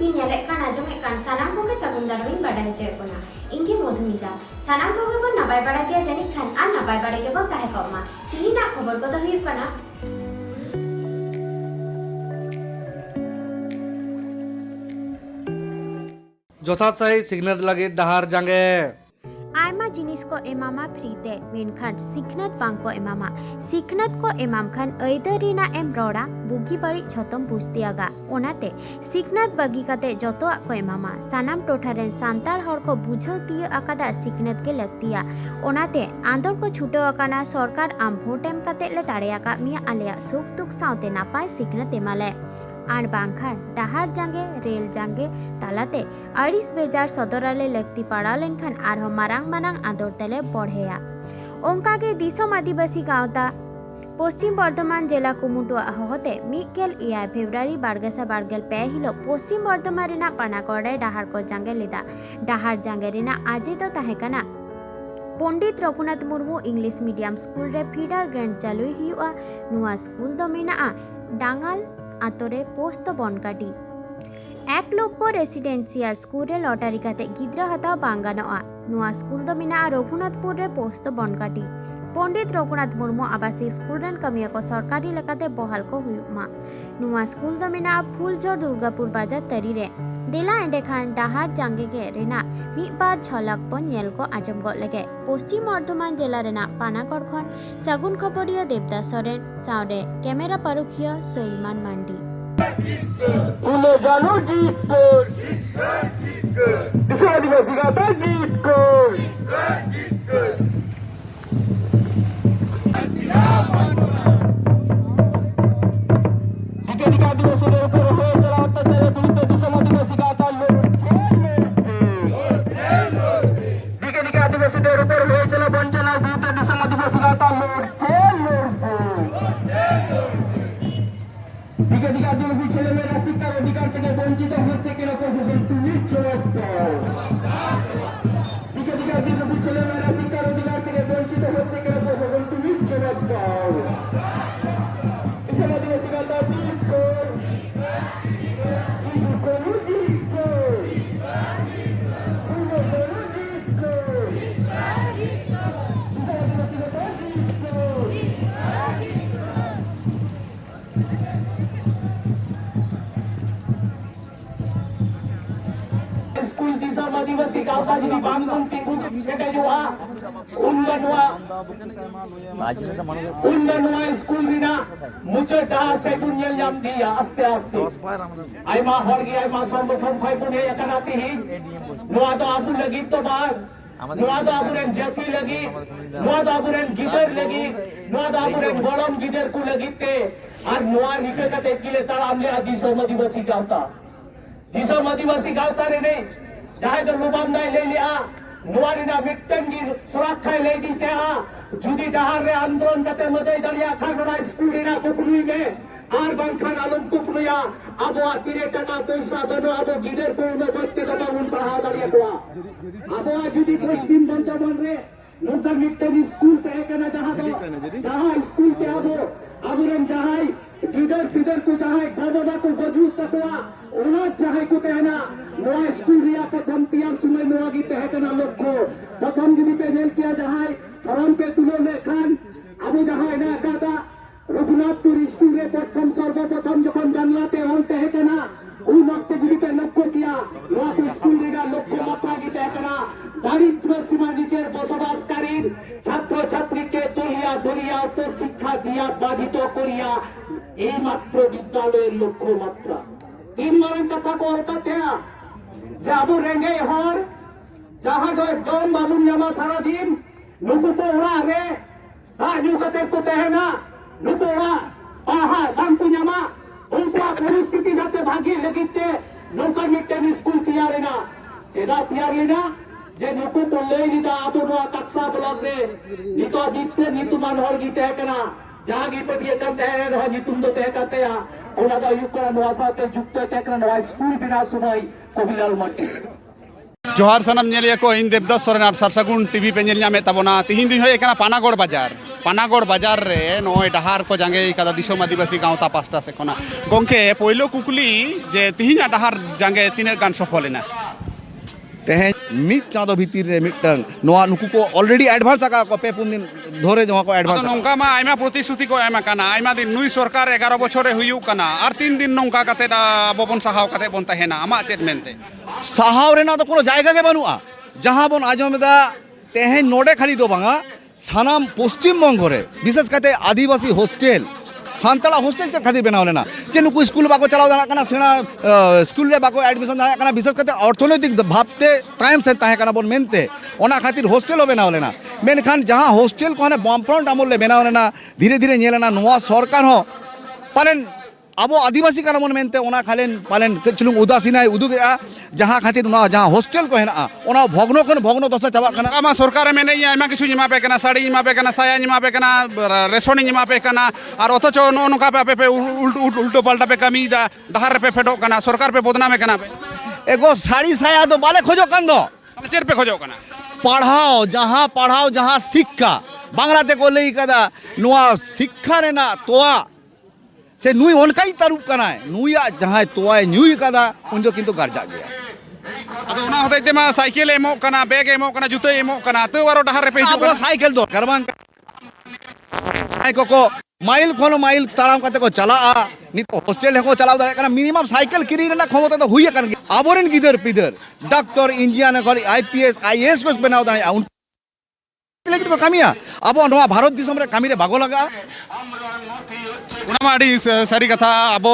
TV नेलेक कान आजमे कान सानाम कोगे सगुन दारविन बाडा हचे कोना इंगे मधुमिता सानाम कोगे बन नापाय बाडा गया जानि खान आ नापाय बाडा गे बन ताहे कमा तिहिना खबर को तो हुई काना যথাৎ সাহি সিগনেট লাগে ডাহার জাঙ্গে आयमा जिनिस को एमामा फ्रीते मेनखान सिखनत बांग को एमामा सिखनत को एमाम खान ऐदरीना एम रोड़ा बुगी बड़ी छतम पुस्तियागा ओनाते सिखनत बगी काते जतो को एमामा सानाम टोठारेन सांतार हर को बुझो दिए अकादा सिखनत के लगतिया ओनाते आंदोर को छुटो अकाना सरकार आम भोट एम काते ले ताड़ेयाका मिया आलेया सुख दुख साउते नापाय सिखनत एमाले आर बांखान डाहार जांगे रेल जांगे तालाते अड़िस बेजार सदराले लगती पड़ा लेनखान आरहो मारांग मारांग आदर तेले बढ़ेया ओंकागे दिसम आदिवासी गावता पश्चिम बर्धमान जिला कुमुटुआ होते मिकेल इया फेब्रुआरी बारगेसा बारगेल पे हिलो पश्चिम बर्धमान रेना पानागड़े डाहार को जांगे लेदा डाहार जांगे रेना आजे तो ताहेकाना Pandit Raghunath Murmu English medium school रे फीडर ग्रेंड चालू हुआ नुआ स्कूल दो मेना डांगाल आतोरे पोस्ट बनकाटी एक लोग रेसिडेंशियल स्कूल रे लॉटरी काते गिद्रा हता बांगानोआ नुआ स्कूल दो मिना रघुनाथपुर रे पोस्ट बनकाटी पंडित रघुनाथ मुर्मू आवासीय स्कूल रन कमिया को सरकारी लेकाते बहाल को हुमा नुआ स्कूल दो मिना फुलझर दुर्गापुर बाजार तरी रे देला एंडेखान डाहार जांगे के रेना मी बार झलक पन नेल को आजम गो लगे पश्चिम बर्धमान जिला रेना पानागढ़ खन सगुन खबरिया देवदास सोरेन सावरे कैमरा परुखिया सलमान मांडी तुले जानो जीत को इसे आदिवासी गाता जीत को आदिवासी गावता जी बांधून टिकून सेटा जुवा उन्ननुआ स्कूल रिना मुझे डा से दुनिया याम दिया आस्ते आस्ते आइमा हर गया आइमा संगठन भाई पुने एकनाती ही नुआ तो आबू लगी तो बाद नुआ तो आबूरेन जाति लगी नुआ तो आबूरेन गिदर लगी नुआ तो आबूरेन गोलम गिदर को लगीते और नुआ निकल कते किले तालाम ले दिसम आदिवासी गावता रे नहीं जहां तो लुबांदाय ले लिया नुआरिना मिक्टंगी सुरक्षा ले दी ते जुदी डहार रे आंदोलन कते मदय दलिया खागड़ा स्कूल रिना कुकलुई में आर बांखान आलम कुकलुया आबो आतिरे टका पैसा दनो आबो गिदर को न बच्चे का उन पढ़ा दलिया कोआ आबो जुदी पश्चिम बर्धमान रे नुका मिक्टंगी स्कूल ते कना जहां स्कूल के आबो आबुरन जहां गिदर को जहां बाबा को गजू तकवा ओना जहां को कहना नोआ स्कूल रिया प्रथम तियार समय नोआ की तहकना लोग को प्रथम जुदी पे नेल किया जहां फरम पे तुलो लेखान आबो जहां ना काता रघुनाथपुर स्कूल रे प्रथम सर्वप्रथम जखन बांग्लाते हन तहकना उन वक्त जुदी पे लक्ष्य किया नोआ को स्कूल रिया लक्ष्य मात्रा की तहकना दारिद्र सीमा नीचे बसबासकारी छात्र छात्री के तुलिया धरिया तो शिक्षा दिया बाधित करिया এই মাত্র বিদ্যালয়ের লক্ষ্য মাত্রা তিন মারাং কথা কলকাতা যে আবু রেঙ্গে হর যাহা গয় দম বাবু নামা সারা দিন নুকু তো ওরা রে আজু কতে তো তেহনা নুকু ওরা আহা দাম কু নামা উনকা পরিস্থিতি যাতে ভাগি লাগিতে নৌকা মিটে স্কুল তৈয়ার না এদা তৈয়ার না যে নুকু তো লই দিদা আবু নোয়া কাকসা ব্লক রে নিতো দিতে নিতুমান হর গিতে কেনা जागी पटिया करते हैं रही तुम तो तय करते हैं और अदा युक्रा नवासा के जुक्त तय करना नवा स्कूल बिना सुनाई कोबिलाल मट्टी जोहार सनम नेलिया को इन देवदास सोरेन आर सरसागुन टीवी पे नेल ᱧᱟᱢᱮ ᱛᱟᱵᱚᱱᱟ ᱛᱤᱦᱤᱧ ᱫᱤᱱ ᱦᱚᱭ ᱮᱠᱟᱱᱟ ᱯᱟᱱᱟᱜᱚᱲ ᱵᱟᱡᱟᱨ पानागढ़ बाजार रे नय डहार को जांगे कदा दिसोम आदिवासी गांवता पास्टा से खना गोंके पहिलो कुकली जे तिहिना डहार जांगे तिने गान सफलेना तेहें मित चाँदो भीतर रे मिटंग नोआ नुकु को ऑलरेडी एडवांस आका को पे पुन दिन धोरे जमा को एडवांस नौका मा आयमा प्रतिश्रुति को एमा काना आयमा दिन नुई सरकार 11 बछरे हुयु काना और 3 दिन नौका कते आबो बन साहाव कते बन तहेना आमा चेत मेनते साहाव रेना तो कोनो जायगा के बनुआ जहां बन आजमेदा तेहें नोडे खाली दो बांगा सानाम पश्चिम बंग रे विशेष कते आदिवासी हॉस्टेल सानताला हॉस्टेल चेक खातिर बनाव लेना जे नुकु स्कूल बाको चलाव दाना कना सेना स्कूल रे बाको एडमिशन दाना कना विशेष कते अर्थनैतिक भाबते टाइम से ताहे कना बन मेनते ओना खातिर हॉस्टेल बनाव लेना मेनखान जहां हॉस्टेल को हने बमफ्रंट अमल ले बनाव लेना धीरे धीरे नेलेना नोआ सरकार हो पालन अब आदिवासी का मन मेनते ओना खालेन पालन चलुंग उदासीनाय उदुगेआ जहां खातिर ना जहां हॉस्टेल को हेना ओना भग्नो खन भग्नो दशा चाबा कना आमा सरकार मेने आयमा किछु निमा पे कना साड़ी निमा पे कना साया निमा पे कना रेशन निमा पे कना और अथच नो नका पे पे उल्टो पल्टा पे कमी दा डहार पे फेडो कना सरकार पे बदनामे कना पे एगो साड़ी साया तो बाले खोजो कान दो चेर पे खोजो कना पढ़ाओ जहां शिक्षा बांग्लाते को लई कदा नोआ शिक्षा रेना तोआ से नुई ओनकाई तारुप कना नुया जहां तोय नुई कदा उनजो किंतु गारजा गया अदो ओना होते मा साइकिल एमो कना बैग एमो कना जुतो एमो कना तो वारो डहार रे पैसो अब साइकिल दो करबान आई को माइल कोन माइल ताराम कते को चला नितो हॉस्टेल हे को चलाव दाड़े कना मिनिमम साइकिल किरी रेना क्षमता तो हुई कन आबोरेन गिदर पिदर डॉक्टर इंजीनियर कर आईपीएस आईएएस को बनाव दाड़े उन लेकिन को कामिया अब नोआ भारत दिसम रे कामी रे भागो लगा उनामा आडी सारी कथा अबो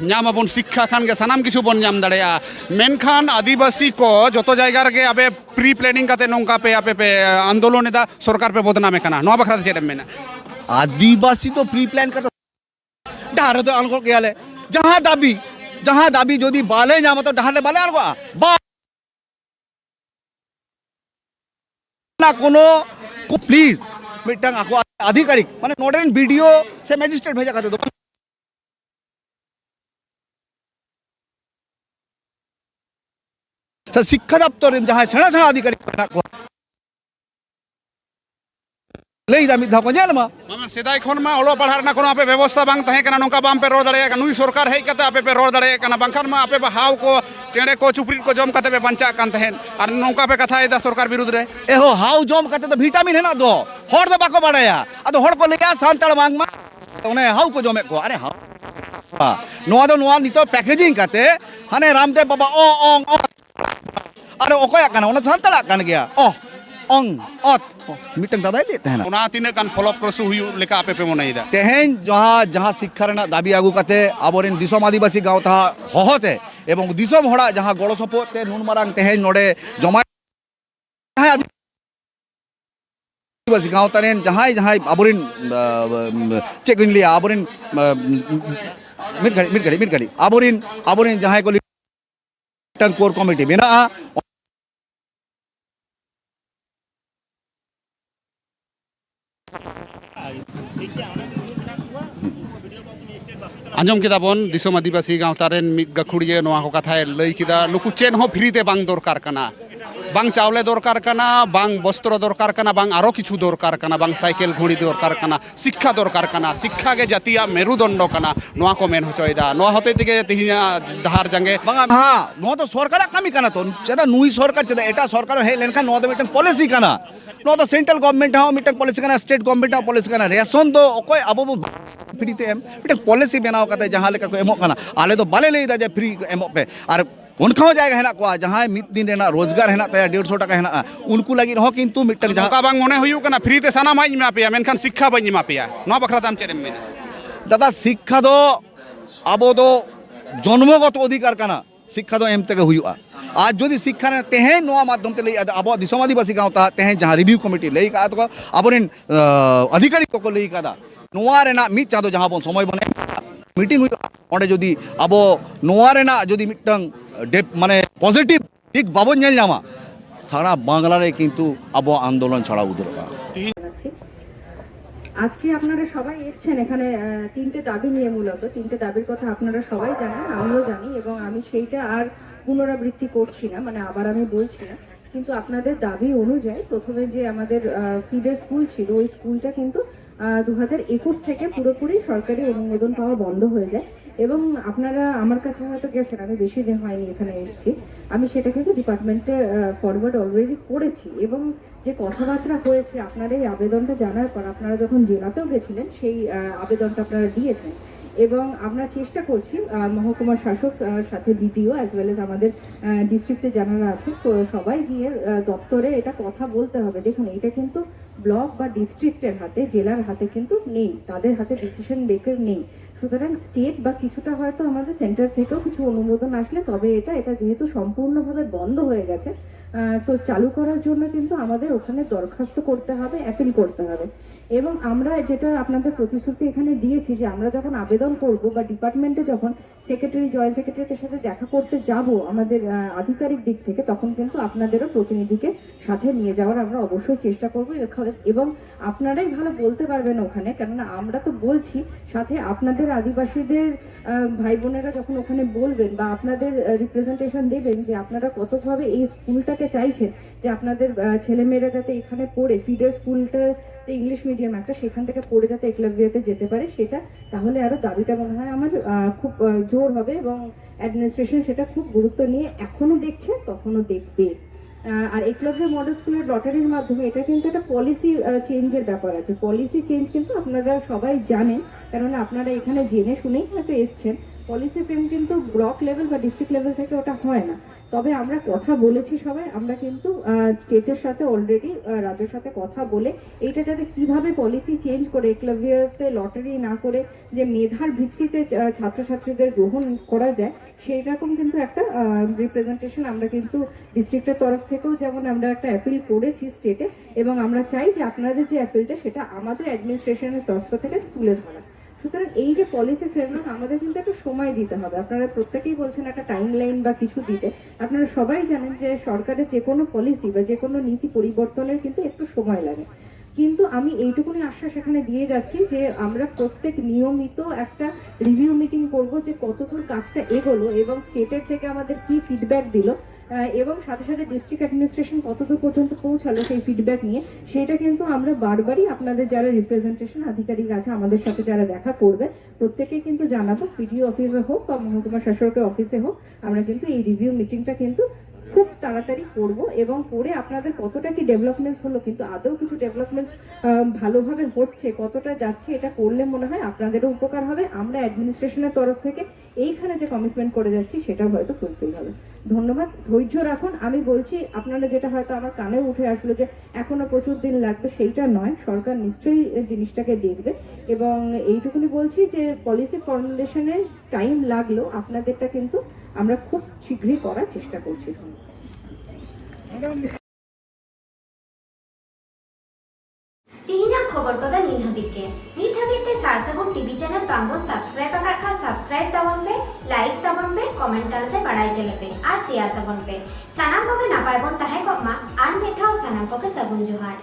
ᱧᱟᱢ आबोन शिक्षा खान के सनाम किछु बन ᱧᱟᱢ दाड़ेया मेनखान आदिवासी को जतो जायगा रे अबे प्री प्लानिंग कते नोंका पे आपे पे आंदोलन एदा सरकार पे बदनामे कना नोआ बखरा चेदम मेना आदिवासी तो प्री प्लान का डहार तो अनको गयाले जहां दाबी जदि बाले ᱧᱟᱢ तो डहार ले बाले अनको बा ना कोनो को प्लीज मिटंग आको आधिकारिक माने नोडेन वीडियो से मजिस्ट्रेट भेजा करते दो तो शिक्षा दप्तर जहां सेना सेना अधिकारी को लई दा मिद धाको जेलमा मामा सेदाय खन मा ओलो पढ़ार ना कोनो आपे व्यवस्था बांग तहे कना नोका बाम पे रोड दाड़े नुई सरकार हेय कते आपे पे रोड दाड़े कना बंखान मा आपे हाव को चेड़े को चुपरी को जम कते पे बंचा कान तहेन और नोका पे कथा एदा सरकार विरुद्ध रे एहो हाउ जम कते तो विटामिन है ना दो हर दो बाको बाड़ाया अदो हर को लेया सांतल मांग मा ओने हाउ को जमे को अरे हाउ नोआ दो नोआ नितो पैकेजिंग कते हाने रामदेव बाबा ओ ओंग अरे ओकोया कना ओना सांतल कान गया ओ ओंग ओत मिटंग दादा लेते हैं ना ओना तिने कान फॉलोअप प्रसु हुयु लेका आपे पे मोनाइदा तेहेन जहां शिक्षा रेना दाबी आगु कते आबोरेन दिसोम आदिवासी गांव ता होहते एवं दिसोम होड़ा जहां गड़ो सपोते नुन मारांग तेहेन नोडे जमा आदिवासी गांव तारेन जहां आबोरेन चेक इन लिया आबोरेन मिट घड़ी आबोरेन जहां को टंग कोर कमिटी बेना आंजम किदा बन दिसोम आदिवासी गांवता रेन मिद गाखुड़िए नोआ को कथाय लई किदा नुकु चेन हो फ्री ते बांग दरकार कना बांग चावले दरकार कना बांग वस्त्र दरकार कना बांग आरो किछु दरकार कना बांग साइकिल घोड़ी दरकार कना शिक्षा दरकार कना शिक्षा के जातिया मेरुदंड कना नोआ को मेन होचयदा नोआ होते दिगे तिहिया डहार जांगे हां नोआ तो सरकार कामी कना तो चेदा नुई सरकार चेदा एटा सरकार हे लेनखा नोआ तो मिटन पॉलिसी कना नोआ तो सेंट्रल गवर्नमेंट हा मिटन पॉलिसी कना स्टेट गवर्नमेंट हा पॉलिसी कना रेशन दो ओकोय अबो फ्री ते एम मिटन पॉलिसी बनाव कते जहां लेका को एमो कना आले तो बाले लेदा जे फ्री एमो पे और उनका जायगा हेना को जहां मिद दिन रेना रोजगार हेना तया 150 टाका हेना उनको लगी हो किंतु मिटन जहां का बांग मने हुयु कना फ्री ते साना माई इमा पेया मेनखान शिक्षा बाई इमा पेया नोआ बखरा ताम चेरम मेना दादा शिक्षा दो आबो दो जन्मगत अधिकार कना शिक्षा दो एम तक हुआ आज जदि शिक्षा ने तेहें नोआ माध्यम ते लई आबो दिसोम आदिवासी गांव ता तेहें जहां रिव्यू कमिटी लई का तो आबोरेन अधिकारी को लई कादा नोआ रेना मिद चादो जहां बन समय बने मीटिंग हुआ ओंडे जदि आबो नोआ रेना जदि मिटंग माने पॉजिटिव ठीक बाबन नेल नामा सारा बांग्ला रे किंतु आबो आंदोलन छाड़ा उदरका আজকে আপনারা সবাই এসেছেন এখানে তিনটে দাবি নিয়ে মূলত তিনটে দাবির কথা আপনারা সবাই জানেন আমিও জানি এবং আমি সেইটা আর পুনরাবৃত্তি করছি না মানে আবার আমি বলছি না কিন্তু আপনাদের দাবি অনুযায়ী প্রথমে যে আমাদের ফিডার স্কুল ছিল ওই স্কুলটা কিন্তু 2021 থেকে পুরোপুরি সরকারি অনুমোদন পাওয়া বন্ধ হয়ে যায় এবং আপনারা আমার কাছে হয়তো গেছেন, আমি বেশি দিন হয়নি এখানে এসেছি, আমি সেটা কিন্তু ডিপার্টমেন্টে ফরওয়ার্ড অলরেডি করেছি এবং যে কথাবার্তা হয়েছে আপনার এই আবেদনটা জানার পর আপনারা যখন জেলাতেও গেছিলেন সেই আবেদনটা আপনারা দিয়েছেন এবং আমরা চেষ্টা করছি মহকুমা শাসক সাথে বিডিও অ্যাজ ওয়েল এজ আমাদের ডিস্ট্রিক্টে যারা আছে তো সবাই গিয়ে দপ্তরে এটা কথা বলতে হবে। দেখুন এটা কিন্তু ব্লক বা ডিস্ট্রিক্টের হাতে, জেলার হাতে কিন্তু নেই, তাদের হাতে ডিসিশন মেকার নেই। সুতরাং স্টেট বা কিছুটা হয়তো আমাদের সেন্টার থেকেও কিছু অনুমোদন আসলে তবে এটা যেহেতু সম্পূর্ণভাবে বন্ধ হয়ে গেছে তো চালু করার জন্য কিন্তু আমাদের ওখানে দরখাস্ত করতে হবে, অ্যাপিল করতে হবে এবং আমরা যেটা আপনাদের প্রতিশ্রুতি এখানে দিয়েছি যে আমরা যখন আবেদন করব বা ডিপার্টমেন্টে যখন সেক্রেটারি জয়েন্ট সেক্রেটারিদের সাথে দেখা করতে যাব আমাদের আধিকারিক দিক থেকে তখন কিন্তু আপনাদেরও প্রতিনিধিকে সাথে নিয়ে যাওয়ার আমরা অবশ্যই চেষ্টা করব এবং আপনারাই ভালো বলতে পারবেন ওখানে, কেননা আমরা তো বলছি সাথে আপনাদের আদিবাসীদের ভাই বোনেরা যখন ওখানে বলবেন বা আপনাদের রিপ্রেজেন্টেশন দেবেন যে আপনারা কতভাবে এই স্কুলটাকে চাইছেন যে আপনাদের ছেলেমেয়েরা যাতে এখানে পড়ে ফিডার স্কুলটা ইংলিশ মিডিয়াম একটা সেখান থেকে পড়ে যাতে একলব্যতে যেতে পারে সেটা, তাহলে আরো দাবিটা মনে হয় আমার খুব জোর হবে এবং অ্যাডমিনিস্ট্রেশন সেটা খুব গুরুত্ব নিয়ে এখনো দেখছে তখনও দেখবে। আর একলব্য মডেল স্কুলের লটারির মাধ্যমে এটা কিন্তু একটা পলিসি চেঞ্জের ব্যাপার আছে। পলিসি চেঞ্জ কিন্তু আপনারা সবাই জানেন, কেননা আপনারা এখানে জেনে শুনেই হয়তো এসছেন। পলিসি ফ্রেম কিন্তু ব্লক লেভেল বা ডিস্ট্রিক্ট লেভেল থেকে ওটা হয় না, তবে আমরা কথা বলেছি সবাই, আমরা কিন্তু স্টেটের সাথে অলরেডি রাজ্যের সাথে কথা বলে এইটা যাতে কিভাবে পলিসি চেঞ্জ করে একলব্যতে লটারি না করে যে মেধার ভিত্তিতে ছাত্রছাত্রীদের গ্রহণ করা যায় সেই রকম কিন্তু একটা রিপ্রেজেন্টেশন আমরা কিন্তু ডিস্ট্রিক্টের তরফ থেকেও যেমন আমরা একটা অ্যাপিল করেছি স্টেটে এবং আমরা চাই যে আপনাদের যে অ্যাপিলটা সেটা আমাদের অ্যাডমিনিস্ট্রেশনের তরফ থেকে তুলে ধরা। সুতরাং এই যে পলিসি ফ্রেমওয়ার্ক আমাদের কিন্তু একটা সময় দিতে হবে। আপনারা প্রত্যেকেই বলছেন একটা টাইম লাইন বা কিছু দিতে, আপনারা সবাই জানেন যে সরকারের যে কোনো পলিসি বা যে কোনো নীতি পরিবর্তনের কিন্তু একটু সময় লাগে, কিন্তু আমি এইটুকুনি আশ্বাস এখানে দিয়ে যাচ্ছি যে আমরা প্রত্যেক নিয়মিত একটা রিভিউ মিটিং করব যে কতদূর কাজটা এগোলো এবং স্টেটের থেকে আমাদের কি ফিডব্যাক দিল এবং সাথে সাথে ডিস্ট্রিক্ট অ্যাডমিনিস্ট্রেশন কতদূর পর্যন্ত পৌঁছালো সেই ফিডব্যাক নিয়ে সেটা কিন্তু আমরা বারবারই আপনাদের যারা রিপ্রেজেন্টেশন আধিকারিক আছে আমাদের সাথে যারা দেখা করবে প্রত্যেকেই কিন্তু জানাবো, পিডিও অফিসে হোক বা মহকুমা শাসকের অফিসে হোক, আমরা কিন্তু এই রিভিউ মিটিংটা কিন্তু খুব তাড়াতাড়ি করব এবং করে আপনাদের কতটা কি ডেভেলপমেন্টস হলো, কিন্তু আদৌ কিছু ডেভেলপমেন্টস ভালোভাবে হচ্ছে কতটা যাচ্ছে এটা করলে মনে হয় আপনাদেরও উপকার হবে। আমরা অ্যাডমিনিস্ট্রেশনের তরফ থেকে এইখানে যে কমিটমেন্ট করে যাচ্ছি সেটাও হয়তো ফুলফিল হবে। ধন্যবাদ, ধৈর্য রাখুন। আমি বলছি আপনারা যেটা হয়তো আমার কানে উঠে আসলো যে এখনো প্রচুর দিন লাগবে, সেইটা নয়, সরকার নিশ্চয়ই জিনিসটাকে দেখবে এবং এইটুকুনি বলছি যে পলিসি ফর্মুলেশনে টাইম লাগলেও আপনাদেরটা কিন্তু আমরা খুব শীঘ্রই করার চেষ্টা করছি। ᱛᱤᱦᱤᱧᱟᱜ ᱠᱷᱚᱵᱚᱨ ᱠᱚᱫᱚ ᱱᱤᱛ ᱦᱟᱹᱵᱤᱡ ᱜᱮ᱾ ᱱᱤᱛ ᱦᱟᱹᱵᱤᱡ ᱛᱮ ᱥᱟᱨᱥᱟᱜᱩᱱ ᱴᱤভᱤ ᱪᱮᱱᱮᱞ ᱵᱟᱝᱵᱚᱱ ᱥᱟᱵᱥᱠᱨᱟᱭᱤᱵ ᱟᱠᱟᱫ ᱠᱷᱟᱱ ᱥᱟᱵᱥᱠᱨᱟᱭᱤᱵ ᱛᱟᱵᱚᱱ ᱯᱮ, ᱞᱟᱭᱤᱠ ᱛᱟᱵᱚᱱ ᱯᱮ, ᱠᱚᱢᱮᱱᱴ ᱛᱟᱞᱟᱛᱮ ᱵᱟᱲᱟᱭ ᱦᱚᱪᱚ ᱞᱮᱯᱮ ᱟᱨ ᱥᱮᱭᱟᱨ ᱛᱟᱵᱚᱱ ᱯᱮ। ᱥᱟᱱᱟᱢ ᱠᱚᱜᱮ ᱱᱟᱯᱟᱭ ᱵᱚᱱ ᱛᱟᱦᱮᱸ ᱠᱚᱜ ᱢᱟ ᱟᱨ ᱢᱤᱫ ᱫᱷᱟᱣ ᱥᱟᱱᱟᱢ ᱠᱚᱜᱮ ᱥᱟᱹᱜᱩᱱ ᱡᱚᱦᱟᱨ।